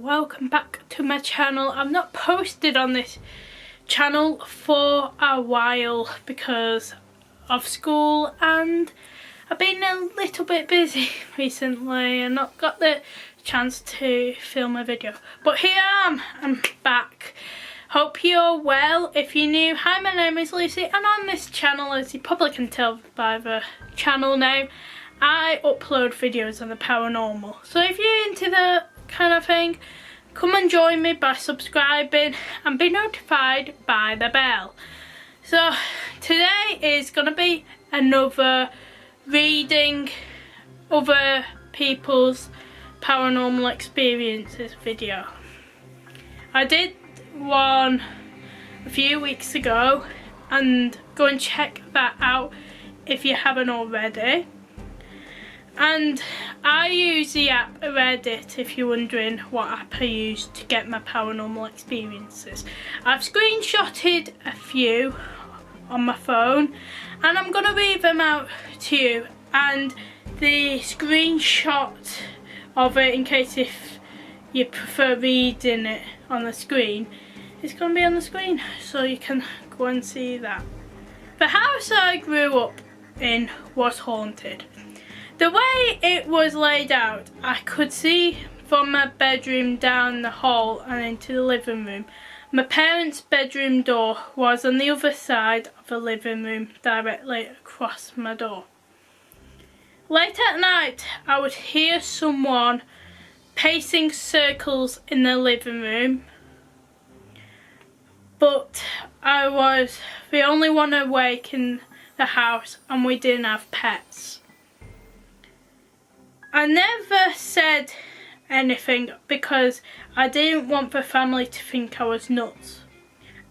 welcome back to my channel. I've not posted on this channel for a while because of school and I've been a little bit busy recently and not got the chance to film a video, but here I am, I'm back. Hope you're well. If you're new, hi, my name is Lucy, and on this channel, as you probably can tell by the channel name, I upload videos on the paranormal. So if you're into that kind of thing, come and join me by subscribing and be notified by the bell. So today is going to be another reading other people's paranormal experiences video. I did one a few weeks ago, and go and check that out if you haven't already. And I use the app Reddit if you're wondering what app I use to get my paranormal experiences. I've screenshotted a few on my phone and I'm going to read them out to you, and the screenshot of it, in case if you prefer reading it on the screen, it's going to be on the screen so you can go and see that. The house I grew up in was haunted. The way it was laid out, I could see from my bedroom down the hall and into the living room. My parents' bedroom door was on the other side of the living room, directly across my door. Late at night, I would hear someone pacing circles in the living room, but I was the only one awake in the house and we didn't have pets. I never said anything because I didn't want the family to think I was nuts.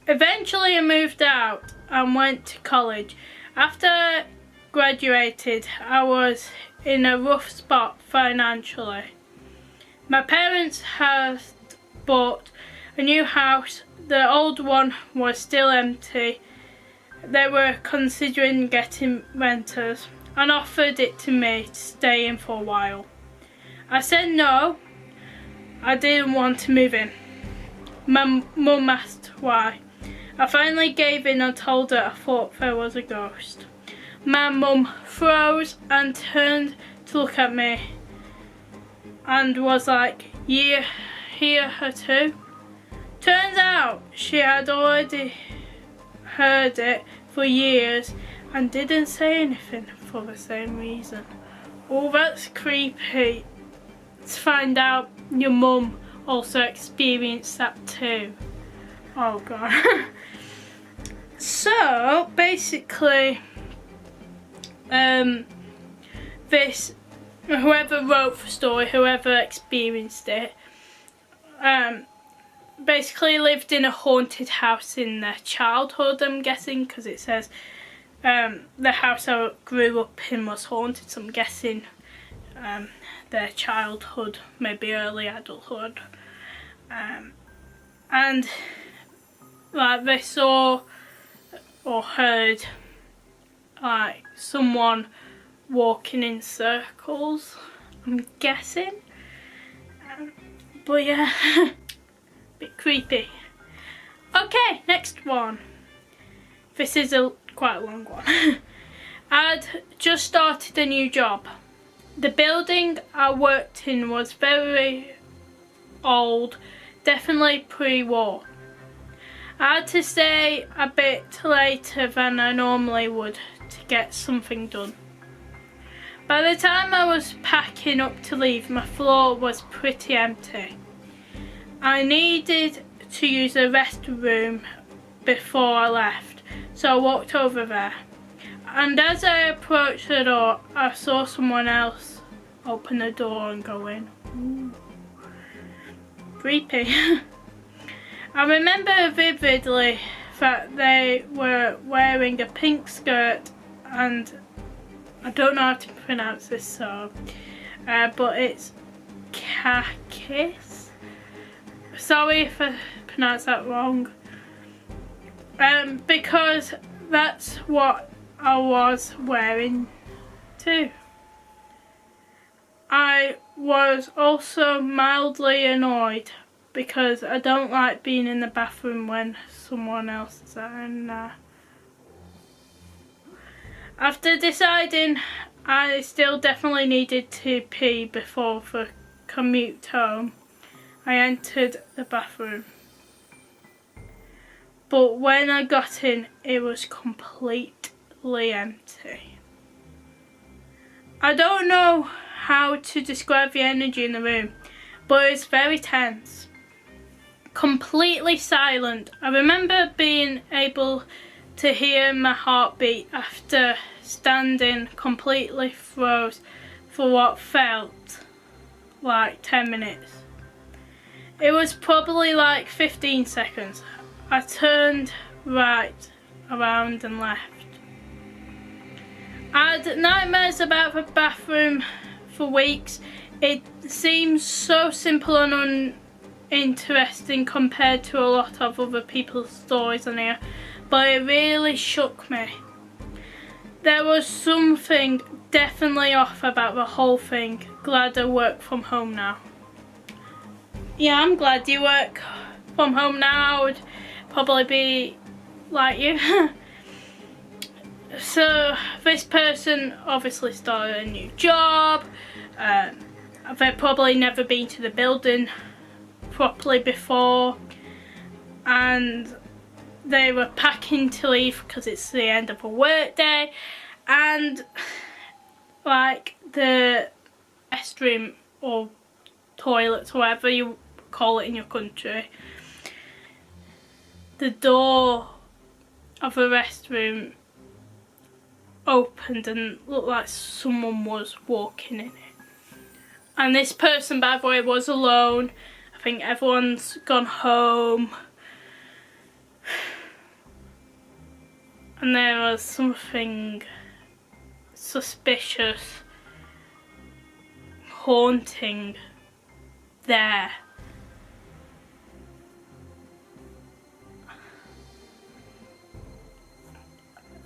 Eventually I moved out and went to college. After I graduated, I was in a rough spot financially. My parents had bought a new house. The old one was still empty. They were considering getting renters and offered it to me to stay in for a while. I said no, I didn't want to move in. My mum asked why. I finally gave in and told her I thought there was a ghost. My mum froze and turned to look at me and was like, "You hear her too?" Turns out she had already heard it for years and didn't say anything for the same reason. Oh, that's creepy to find out your mum also experienced that too. Oh god. So basically, this, whoever wrote the story, whoever experienced it, basically lived in a haunted house in their childhood, I'm guessing, because it says the house I grew up in was haunted, so I'm guessing their childhood, maybe early adulthood, and like they saw or heard like someone walking in circles, I'm guessing, but yeah, bit creepy. Okay, next one. This is quite a long one. I'd just started a new job. The building I worked in was very old, definitely pre-war. I had to stay a bit later than I normally would to get something done. By the time I was packing up to leave, my floor was pretty empty. I needed to use the restroom before I left, so I walked over there. And as I approached the door, I saw someone else open the door and go in. Ooh. Creepy. I remember vividly that they were wearing a pink skirt and I don't know how to pronounce this, so but it's khakis. Sorry if I pronounced that wrong. Because that's what I was wearing too. I was also mildly annoyed because I don't like being in the bathroom when someone else is there. And after deciding I still definitely needed to pee before the commute home, I entered the bathroom. But when I got in, it was completely empty. I don't know how to describe the energy in the room, but it's very tense. Completely silent. I remember being able to hear my heartbeat after standing completely froze for what felt like 10 minutes. It was probably like 15 seconds. I turned right around and left. I had nightmares about the bathroom for weeks. It seems so simple and uninteresting compared to a lot of other people's stories on here, but it really shook me. There was something definitely off about the whole thing. Glad I work from home now. Yeah, I'm glad you work from home now. I would probably be like you. So this person obviously started a new job. They've probably never been to the building properly before, and they were packing to leave because it's the end of a work day, and like the restroom or toilets, whatever you call it in your country, the door of the restroom opened and looked like someone was walking in it. And this person, by the way, was alone. I think everyone's gone home. And there was something suspicious, haunting there.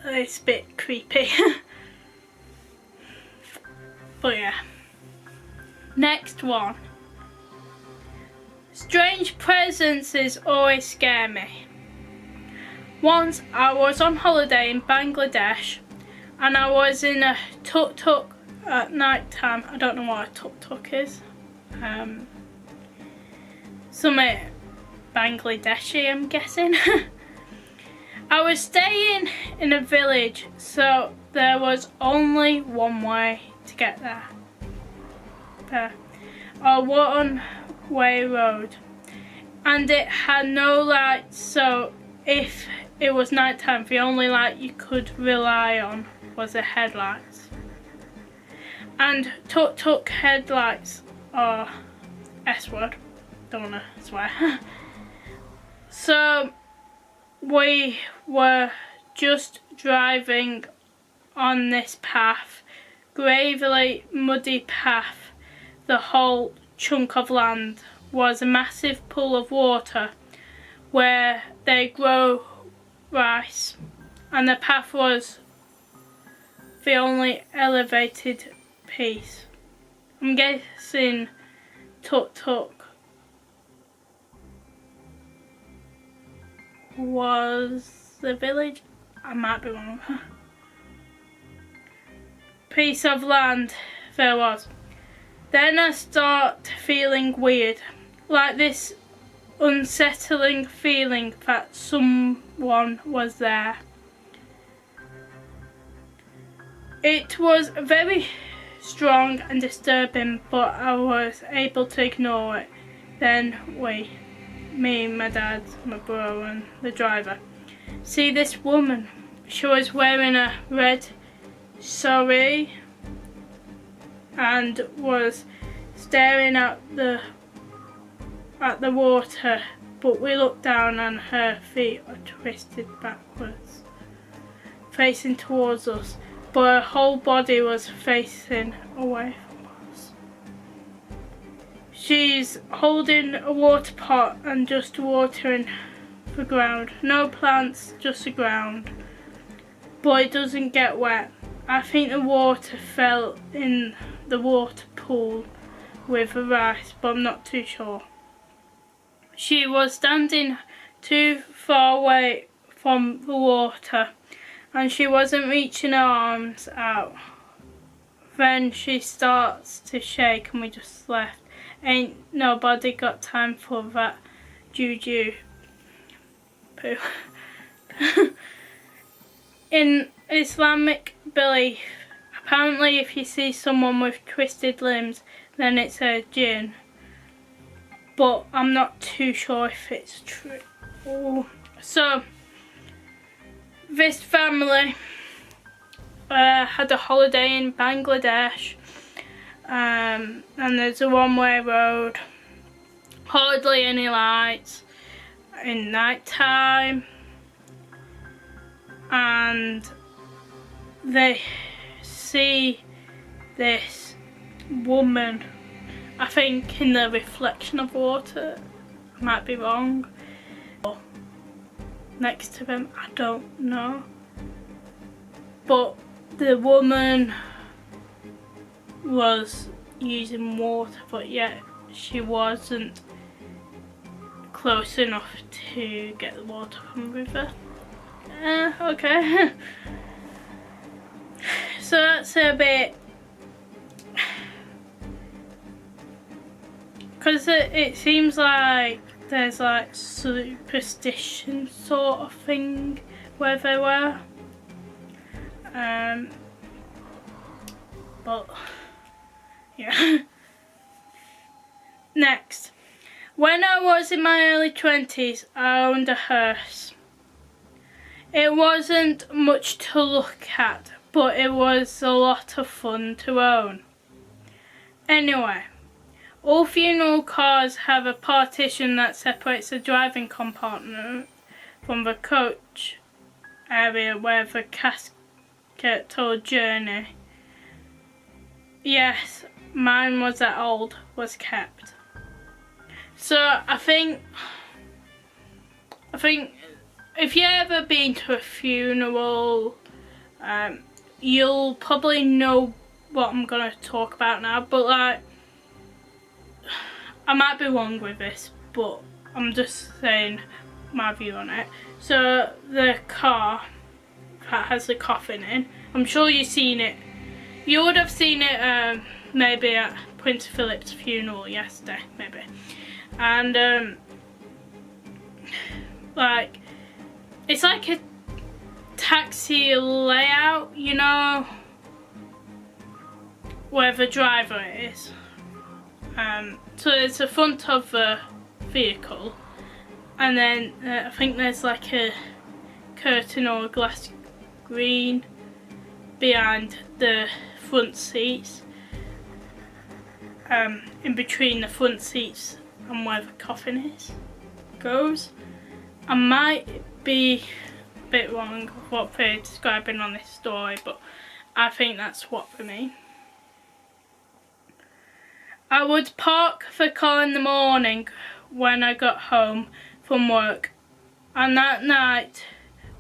It's a bit creepy. But yeah. Next one. Strange presences always scare me. Once I was on holiday in Bangladesh and I was in a tuk-tuk at night time. I don't know what a tuk-tuk is. Something Bangladeshi, I'm guessing. I was staying in a village, so there was only one way to get there. A one-way road, and it had no lights, so if it was night time, the only light you could rely on was the headlights. And tuk-tuk headlights are S-word, don't wanna swear. So we were just driving on this path, gravely muddy path. The whole chunk of land was a massive pool of water where they grow rice, and the path was the only elevated piece. I'm guessing tuk-tuk was the village. I might be wrong. Piece of land there was. Then I start feeling weird, like this unsettling feeling that someone was there. It was very strong and disturbing, but I was able to ignore it. Then me, my dad, my brother and the driver, see this woman. She was wearing a red sari and was staring at the water, but we looked down and her feet are twisted backwards, facing towards us, but her whole body was facing away from us. She's holding a water pot and just watering the ground. No plants, just the ground, but it doesn't get wet. I think the water fell in the water pool with the rice, but I'm not too sure. she was standing too far away from the water and she wasn't reaching her arms out. Then she starts to shake and we just left. Ain't nobody got time for that juju poo. In Islamic belief, apparently if you see someone with twisted limbs, then it's a jinn. But I'm not too sure if it's true. So, this family had a holiday in Bangladesh, and there's a one-way road, hardly any lights in night time, and they see this woman, I think in the reflection of water, I might be wrong, next to them, I don't know, but the woman was using water, but yet she wasn't close enough to get the water from the river. Okay. So that's a bit, because it seems like there's like superstition sort of thing where they were. But yeah. Next, when I was in my early 20s, I owned a hearse. It wasn't much to look at, but it was a lot of fun to own. Anyway, all funeral cars have a partition that separates the driving compartment from the coach area where the casket or journey. Yes, mine was that old, was kept. So I think if you ever been to a funeral, you'll probably know what I'm gonna talk about now, but like, I might be wrong with this, but I'm just saying my view on it. So the car that has the coffin in, I'm sure you've seen it. You would have seen it maybe at Prince Philip's funeral yesterday, maybe. And like, it's like a taxi layout, you know, where the driver is. So it's the front of the vehicle, and then I think there's like a curtain or a glass screen behind the front seats, in between the front seats and where the coffin goes. I might be a bit wrong with what they're describing on this story, but I think that's what they mean. I would park the car in the morning when I got home from work, and that night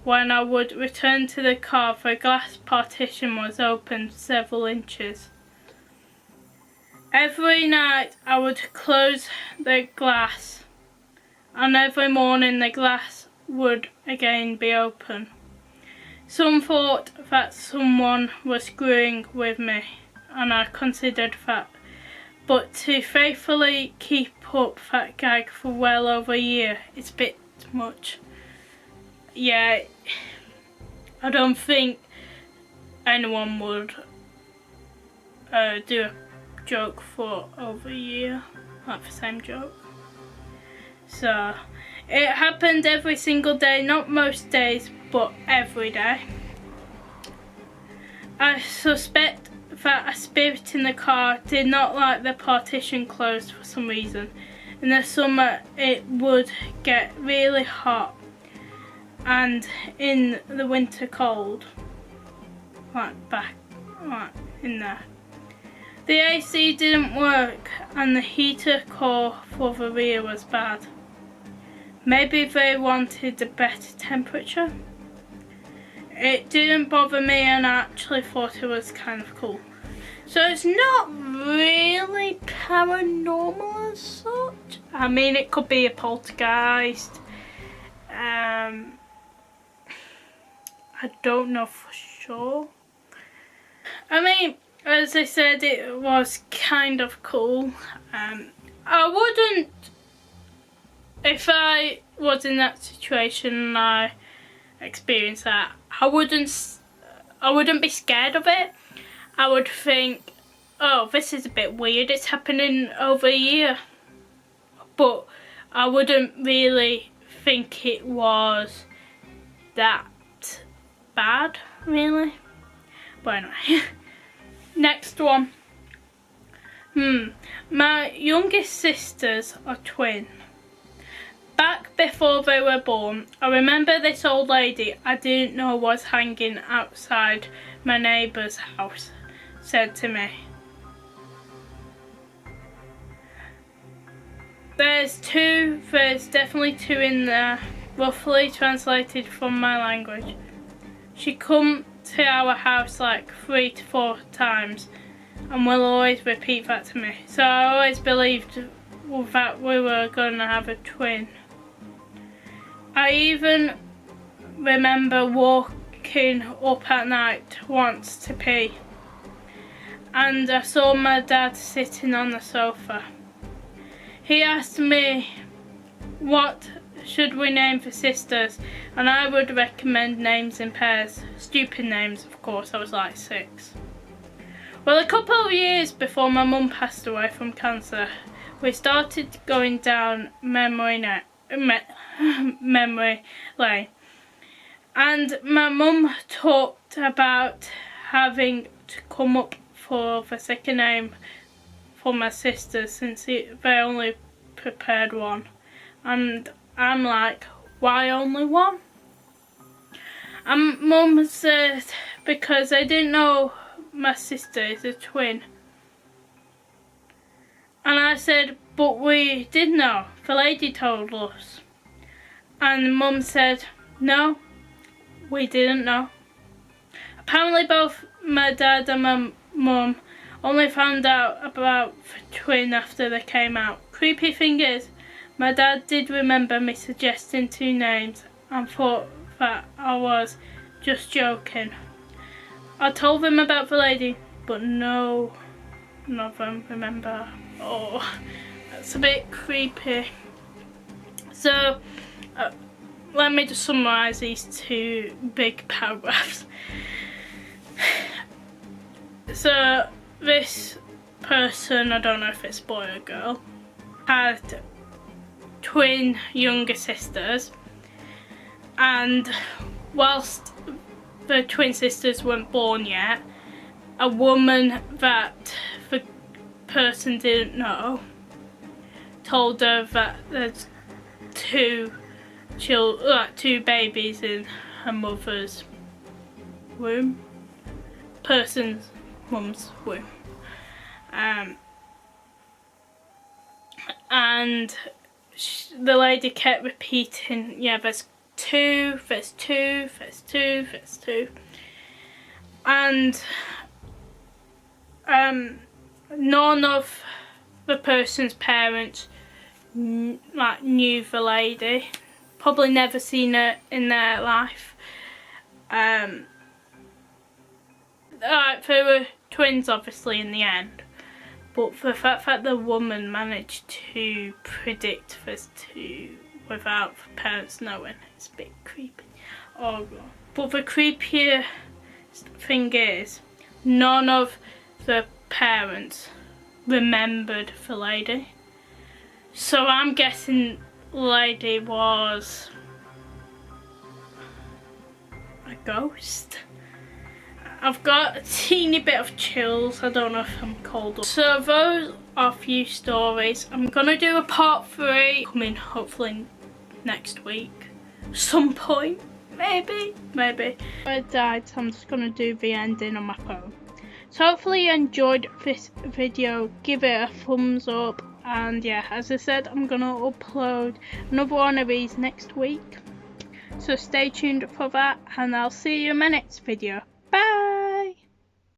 when I would return to the car, the glass partition was open several inches. Every night I would close the glass, and every morning the glass would again be open. Some thought that someone was screwing with me, and I considered that. But to faithfully keep up that gag for well over a year, it's a bit much. Yeah, I don't think anyone would do a joke for over a year, like the same joke. So, it happened every single day, not most days, but every day. I suspect that a spirit in the car did not like the partition closed for some reason. In the summer it would get really hot, and in the winter cold, like in there. The AC didn't work and the heater core for the rear was bad. Maybe they wanted a better temperature. It didn't bother me and I actually thought it was kind of cool. So it's not really paranormal as such. I mean, it could be a poltergeist. I don't know for sure. I mean, as I said, it was kind of cool. I wouldn't, if I was in that situation and I experienced that, I wouldn't be scared of it. I would think, oh, this is a bit weird, it's happening over a year. But I wouldn't really think it was that bad, really. But anyway, next one. My youngest sisters are twin. Back before they were born, I remember this old lady I didn't know was hanging outside my neighbour's house said to me, there's definitely two in there, roughly translated from my language. She come to our house like 3 to 4 times and will always repeat that to me. So I always believed that we were going to have a twin. I even remember walking up at night once to pee, and I saw my dad sitting on the sofa. He asked me what should we name the sisters, and I would recommend names in pairs. Stupid names, of course. I was like 6. Well, a couple of years before my mum passed away from cancer, we started going down memory lane, and my mum talked about having to come up for the second name for my sisters since they only prepared one, and I'm like, why only one? And Mum said because I didn't know my sister is a twin. And I said, but we did know, the lady told us. And Mum said, no, we didn't know. Apparently both my dad and my mum only found out about the twin after they came out. Creepy thing is, my dad did remember me suggesting 2 names and thought that I was just joking. I told them about the lady, but none of them remember. Oh, that's a bit creepy. So, let me just summarise these 2 big paragraphs. So, this person, I don't know if it's boy or girl, had twin younger sisters, and whilst the twin sisters weren't born yet, a woman that the person didn't know told her that there's 2 babies in her mother's womb, person's mum's womb, and the lady kept repeating, yeah, there's 2, there's 2, there's 2, there's 2, and none of the person's parents knew the lady, probably never seen her in their life. They were twins obviously in the end, but the fact that the woman managed to predict there's 2 without the parents knowing, it's a bit creepy. Oh god. But the creepier thing is, none of the parents remembered the lady. So I'm guessing the lady was a ghost. I've got a teeny bit of chills, I don't know if I'm cold. So those are a few stories. I'm gonna do a part 3 coming hopefully next week. Some point, maybe. I died, so I'm just gonna do the ending on my phone. So hopefully you enjoyed this video, give it a thumbs up, and yeah, as I said, I'm gonna upload another one of these next week. So stay tuned for that, and I'll see you in my next video.